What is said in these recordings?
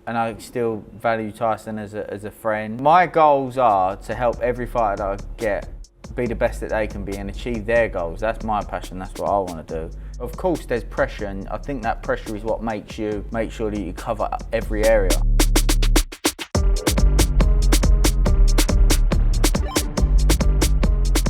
and I still value Tyson as a friend. My goals are to help every fighter that I get be the best that they can be and achieve their goals. That's my passion, that's what I want to do. Of course there's pressure, and I think that pressure is what makes you make sure that you cover every area.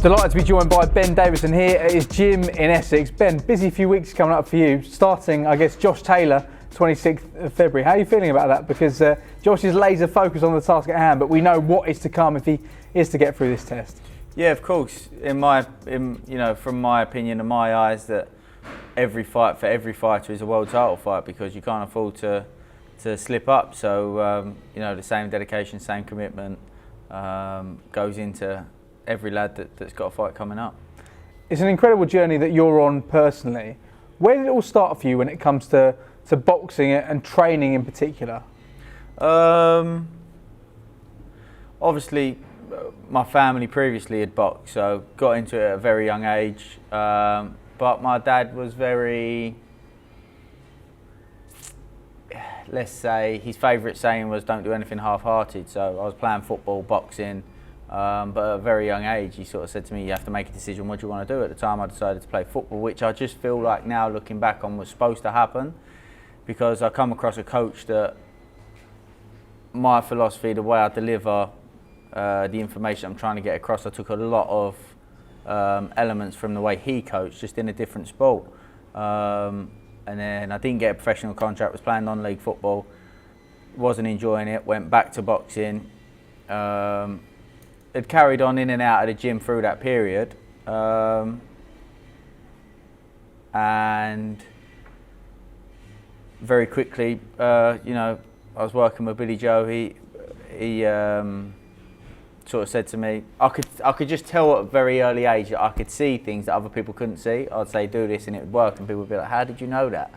Delighted to be joined by Ben Davison here at his gym in Essex. Ben, busy few weeks coming up for you, starting, I guess, Josh Taylor, 26th of February. How are you feeling about that? Because Josh is laser focused on the task at hand, but we know what is to come if he is to get through this test. Yeah, of course. From my opinion and my eyes, that every fight for every fighter is a world title fight, because you can't afford to slip up. So the same dedication, same commitment goes into every lad that's got a fight coming up. It's an incredible journey that you're on personally. Where did it all start for you when it comes to boxing and training in particular? Obviously, my family previously had boxed, so got into it at a very young age. But my dad was very, let's say, his favourite saying was, "Don't do anything half-hearted." So I was playing football, boxing, but at a very young age, he sort of said to me, "You have to make a decision. What do you want to do?" At the time, I decided to play football, which I just feel like now, looking back on, was supposed to happen, because I come across a coach that my philosophy, the way I deliver the information I'm trying to get across, I took a lot of elements from the way he coached, just in a different sport. And then I didn't get a professional contract, was playing non-league football, wasn't enjoying it, went back to boxing. Had carried on in and out of the gym through that period. And very quickly, I was working with Billy Joe. He sort of said to me, I could just tell at a very early age that I could see things that other people couldn't see. I'd say, do this, and it would work, and people would be like, how did you know that?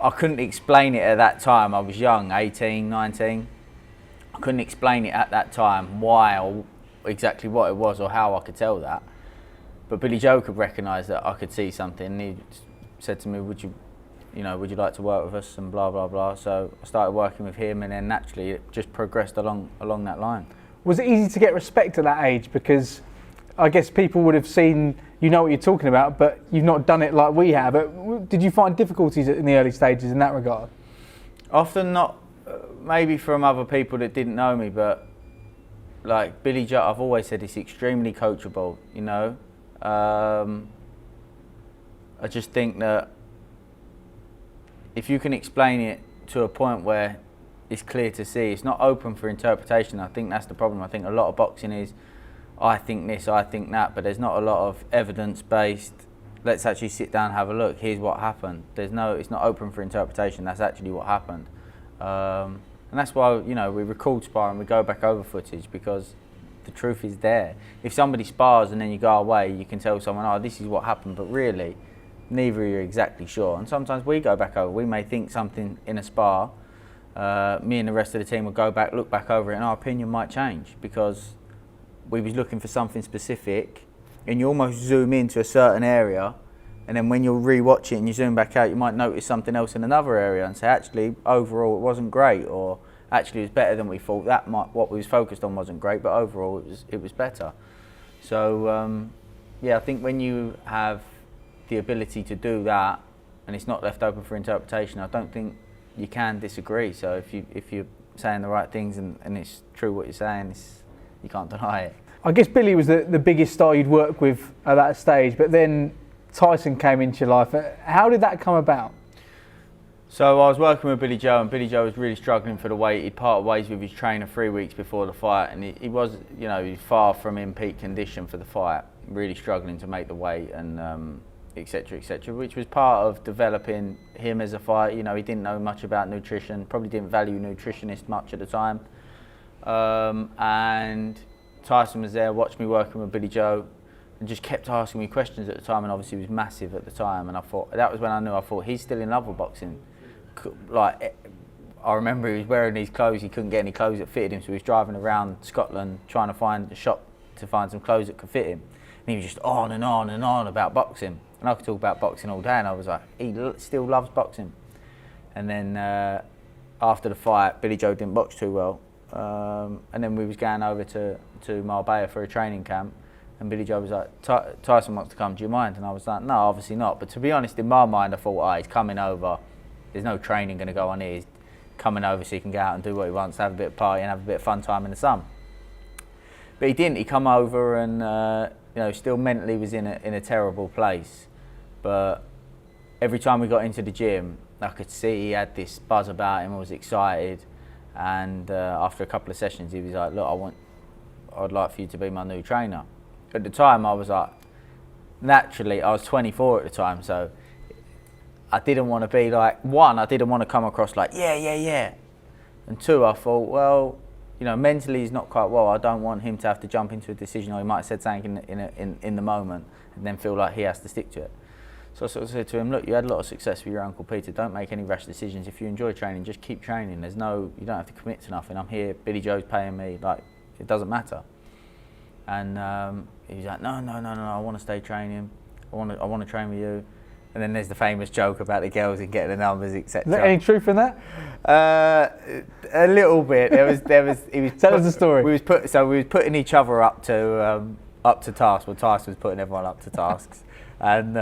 I couldn't explain it at that time. I was young, 18, 19. I couldn't explain it at that time, why or exactly what it was or how I could tell that. But Billy Joe could recognise that I could see something, and he said to me, would you like to work with us, and blah, blah, blah. So I started working with him, and then naturally it just progressed along that line. Was it easy to get respect at that age? Because I guess people would have seen, you know what you're talking about, but you've not done it like we have. But did you find difficulties in the early stages in that regard? Often not, maybe from other people that didn't know me, but like Billy Joe, I've always said he's extremely coachable, I just think that if you can explain it to a point where it's clear to see, it's not open for interpretation. I think that's the problem. I think a lot of boxing is, I think this, I think that, but there's not a lot of evidence-based, let's actually sit down and have a look, here's what happened. It's not open for interpretation, that's actually what happened. And that's why, we record spar and we go back over footage, because the truth is there. If somebody spars and then you go away, you can tell someone, oh, this is what happened, but really, neither are you exactly sure. And sometimes we go back over, we may think something in a spar, me and the rest of the team will go back, look back over it, and our opinion might change, because we was looking for something specific, and you almost zoom into a certain area, and then when you'll re-watch it and you zoom back out, you might notice something else in another area and say, actually, overall it wasn't great, or actually it was better than we thought. What we was focused on wasn't great, but overall it was better. So I think when you have the ability to do that, and it's not left open for interpretation, I don't think you can disagree. So if you're saying the right things and it's true what you're saying, you can't deny it. I guess Billy was the biggest star you'd work with at that stage, but then Tyson came into your life. How did that come about? So I was working with Billy Joe, and Billy Joe was really struggling for the weight. He'd parted ways with his trainer 3 weeks before the fight, and he was, he's far from in peak condition for the fight, really struggling to make the weight, and etc., which was part of developing him as a fighter. He didn't know much about nutrition, probably didn't value nutritionists much at the time. And Tyson was there, watched me working with Billy Joe, and just kept asking me questions at the time, and obviously he was massive at the time, and I thought, that was when I knew, he's still in love with boxing. Like, I remember he was wearing these clothes, he couldn't get any clothes that fitted him, so he was driving around Scotland trying to find a shop to find some clothes that could fit him. And he was just on and on and on about boxing. And I could talk about boxing all day, and I was like, he still loves boxing. And then I after the fight, Billy Joe didn't box too well. And then we was going over to Marbella for a training camp. And Billy Joe was like, Tyson wants to come, do you mind? And I was like, no, obviously not. But to be honest, in my mind, I thought, he's coming over. There's no training going to go on here. He's coming over so he can go out and do what he wants, have a bit of party and have a bit of fun time in the sun. But he didn't. He come over and still mentally was in a terrible place. But every time we got into the gym, I could see he had this buzz about him. I was excited. And after a couple of sessions, he was like, look, I'd like for you to be my new trainer. At the time, I was like, naturally, I was 24 at the time, so I didn't want to be like, one, I didn't want to come across like, yeah. And two, I thought, well, mentally he's not quite well. I don't want him to have to jump into a decision, or he might have said something in the moment and then feel like he has to stick to it. So I sort of said to him, look, you had a lot of success with your Uncle Peter. Don't make any rash decisions. If you enjoy training, just keep training. You don't have to commit to nothing. I'm here, Billy Joe's paying me, like, it doesn't matter. And he was like, no, I want to stay training. I want to train with you. And then there's the famous joke about the girls and getting the numbers, etc. Is there any truth in that? A little bit. There was. Tell us the story. We was putting each other up to tasks. Well, Tyson was putting everyone up to tasks, and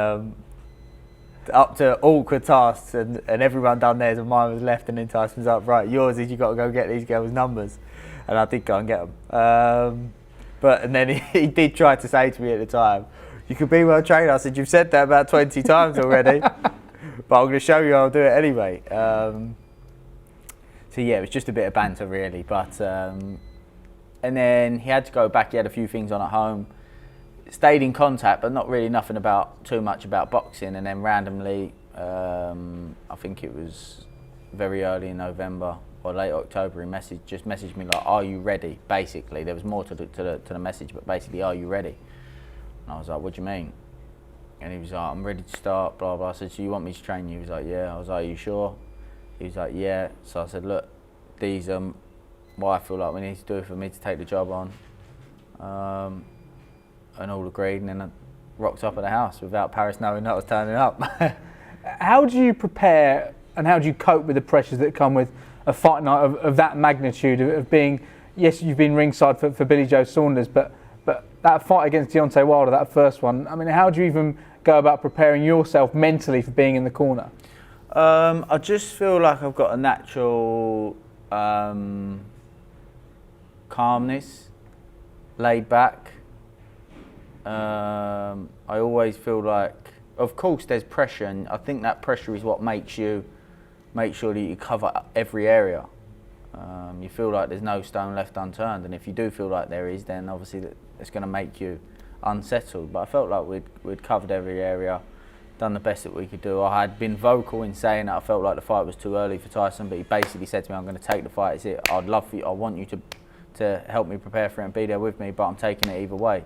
up to awkward tasks, and everyone done theirs, and mine was left, and then Tyson was like, right, yours is you got to go get these girls' numbers, and I did go and get them. And then he did try to say to me at the time, you could be my trainer. I said, you've said that about 20 times already, but I'm going to show you I'll do it anyway. So yeah, it was just a bit of banter really. But and then he had to go back. He had a few things on at home. Stayed in contact, but not really nothing too much about boxing. And then randomly, I think it was very early in November or late October, he just messaged me like, are you ready? Basically, there was more to the message, but basically, are you ready? And I was like, what do you mean? And he was like, I'm ready to start, blah, blah. I said, so you want me to train you? He was like, yeah. I was like, are you sure? He was like, yeah. So I said, look, these are what I feel like we need to do for me to take the job on. And all agreed, and then I rocked up at the house without Paris knowing that I was turning up. How do you prepare and how do you cope with the pressures that come with a fight night of that magnitude, of being, yes, you've been ringside for Billy Joe Saunders, but that fight against Deontay Wilder, that first one, I mean, how do you even go about preparing yourself mentally for being in the corner? I just feel like I've got a natural calmness, laid back. I always feel like, of course there's pressure, and I think that pressure is what makes you make sure that you cover every area. You feel like there's no stone left unturned, and if you do feel like there is, then obviously it's going to make you unsettled. But I felt like we'd covered every area, done the best that we could do. I had been vocal in saying that I felt like the fight was too early for Tyson, but he basically said to me, I'm going to take the fight, it's it. I want you to help me prepare for it and be there with me, but I'm taking it either way.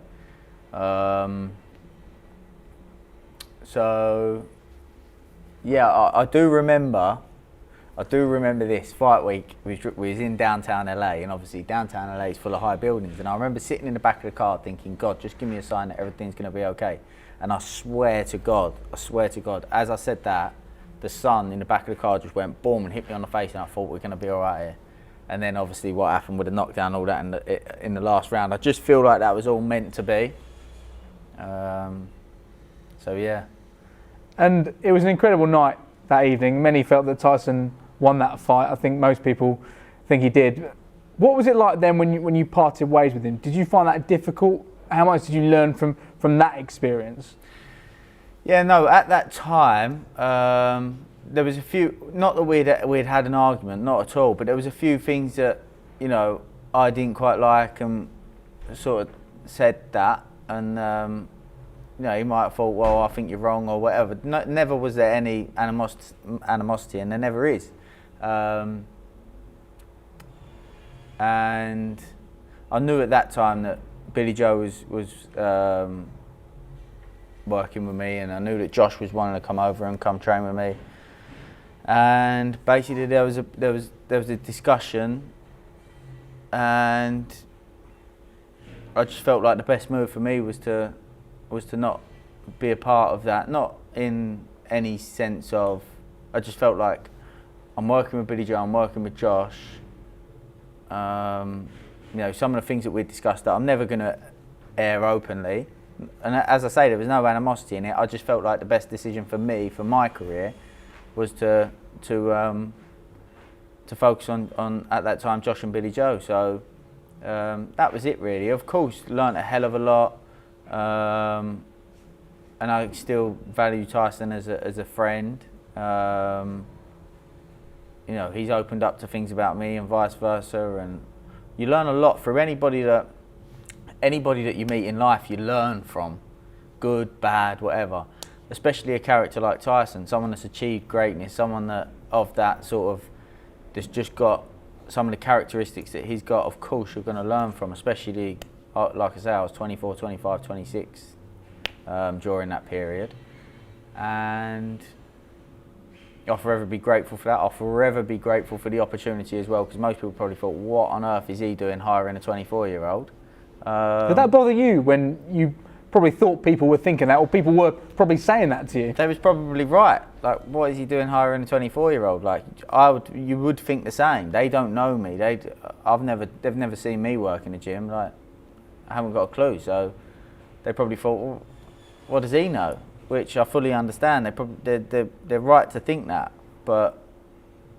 So yeah, I do remember this fight week. We was in downtown LA, and obviously downtown LA is full of high buildings. And I remember sitting in the back of the car thinking, God, just give me a sign that everything's going to be okay. And I swear to God, as I said that, the sun in the back of the car just went boom and hit me on the face, and I thought we're going to be all right here. And then obviously what happened with the knockdown, all that in the last round, I just feel like that was all meant to be. So yeah. And it was an incredible night that evening. Many felt that Tyson won that fight. I think most people think he did. What was it like then when you parted ways with him? Did you find that difficult? How much did you learn from that experience? Yeah, no, at that time, there was a few, not that we'd had an argument, not at all, but there was a few things that, I didn't quite like, and sort of said that, and he might have thought, well, I think you're wrong or whatever. No, never was there any animosity, and there never is. And I knew at that time that Billy Joe was working with me, and I knew that Josh was wanting to come over and come train with me. And basically, there was a discussion, and I just felt like the best move for me was to not be a part of that. Not in any sense of, I just felt like I'm working with Billy Joe, I'm working with Josh. You know, some of the things that we discussed that I'm never going to air openly. And as I say, there was no animosity in it. I just felt like the best decision for me, for my career, was to focus on at that time Josh and Billy Joe. So that was it really. Of course, learnt a hell of a lot, and I still value Tyson as a friend. You know, he's opened up to things about me and vice versa, and you learn a lot from anybody that you meet in life. You learn from, good, bad, whatever. Especially a character like Tyson, someone that's achieved greatness, someone that of that sort of, that's just got some of the characteristics that he's got. Of course, you're going to learn from, especially like I say, I was 24, 25, 26 during that period, and I'll forever be grateful for that. I'll forever be grateful for the opportunity as well, because most people probably thought, what on earth is he doing hiring a 24-year-old? Did that bother you when you probably thought people were thinking that, or people were probably saying that to you? They was probably right. Like, what is he doing hiring a 24-year-old? Like, you would think the same. They don't know me. They've never seen me work in a gym. Like, I haven't got a clue. So they probably thought, well, what does he know? Which I fully understand. They're right to think that, but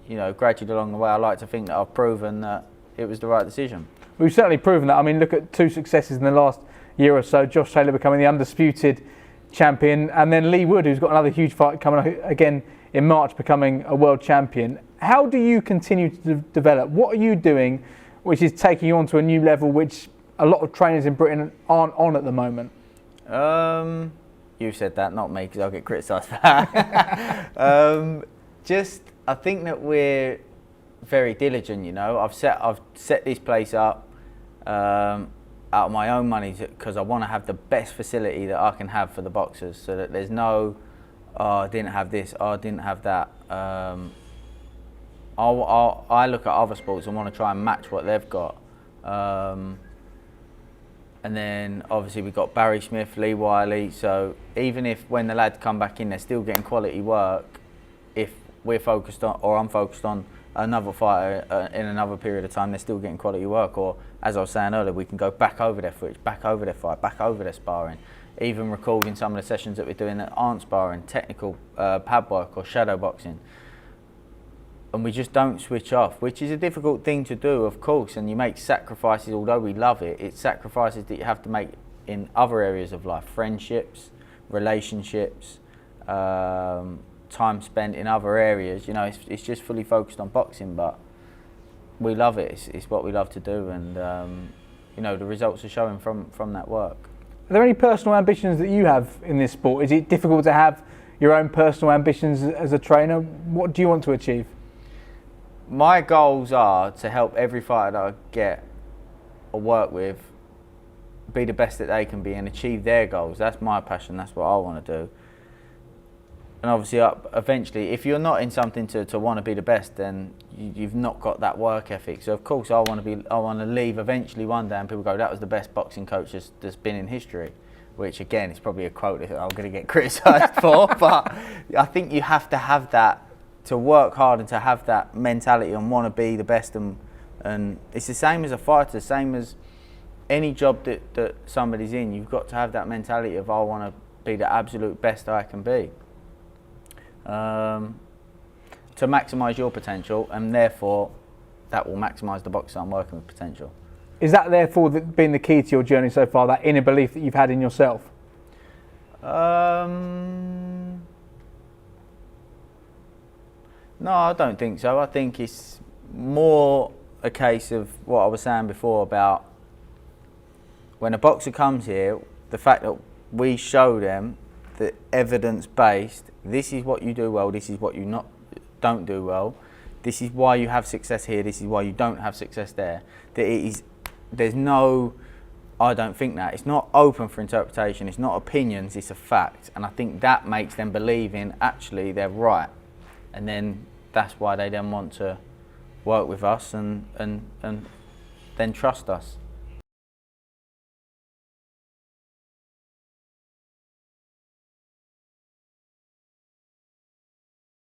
you know, gradually along the way, I like to think that I've proven that it was the right decision. We've certainly proven that. I mean, look at 2 successes in the last year or so. Josh Taylor becoming the undisputed champion, and then Lee Wood, who's got another huge fight coming up again in March, becoming a world champion. How do you continue to develop? What are you doing which is taking you on to a new level, which a lot of trainers in Britain aren't on at the moment? You said that, not me, because I'll get criticised for that. I think that we're very diligent. You know, I've set this place up out of my own money because I want to have the best facility that I can have for the boxers, so that there's no, oh, I didn't have this, oh, I didn't have that. I look at other sports and want to try and match what they've got. And then obviously we've got Barry Smith, Lee Wiley. So even if when the lads come back in, they're still getting quality work, if we're focused on, or I'm focused on another fighter in another period of time, they're still getting quality work. Or as I was saying earlier, we can go back over their footage, back over their fight, back over their sparring. Even recording some of the sessions that we're doing that aren't sparring, technical pad work or shadow boxing. And we just don't switch off, which is a difficult thing to do, of course, and you make sacrifices. Although we love it, it's sacrifices that you have to make in other areas of life: friendships, relationships, time spent in other areas. You know, it's just fully focused on boxing, but we love it. It's what we love to do, and you know, the results are showing from that work. Are there any personal ambitions that you have in this sport? Is it difficult to have your own personal ambitions as a trainer? What do you want to achieve? My goals are to help every fighter that I get or work with be the best that they can be and achieve their goals. That's my passion. That's what I want to do. And obviously, eventually, if you're not in something to want to be the best, then you've not got that work ethic. So of course, I want to leave eventually one day, and people go, "That was the best boxing coach that's been in history." Which again, is probably a quote that I'm going to get criticised for. But I think you have to have that, to work hard and to have that mentality and want to be the best. And it's the same as a fighter, the same as any job that somebody's in. You've got to have that mentality of, I want to be the absolute best I can be, to maximise your potential, and therefore that will maximise the boxer I'm working with potential. Is that therefore been the key to your journey so far, that inner belief that you've had in yourself? No, I don't think so. I think it's more a case of what I was saying before about when a boxer comes here, the fact that we show them the evidence-based, this is what you do well, this is what you don't do well, this is why you have success here, this is why you don't have success there. There's no, I don't think that. It's not open for interpretation, it's not opinions, it's a fact. And I think that makes them believe in, actually, they're right. And then that's why they then want to work with us and then trust us.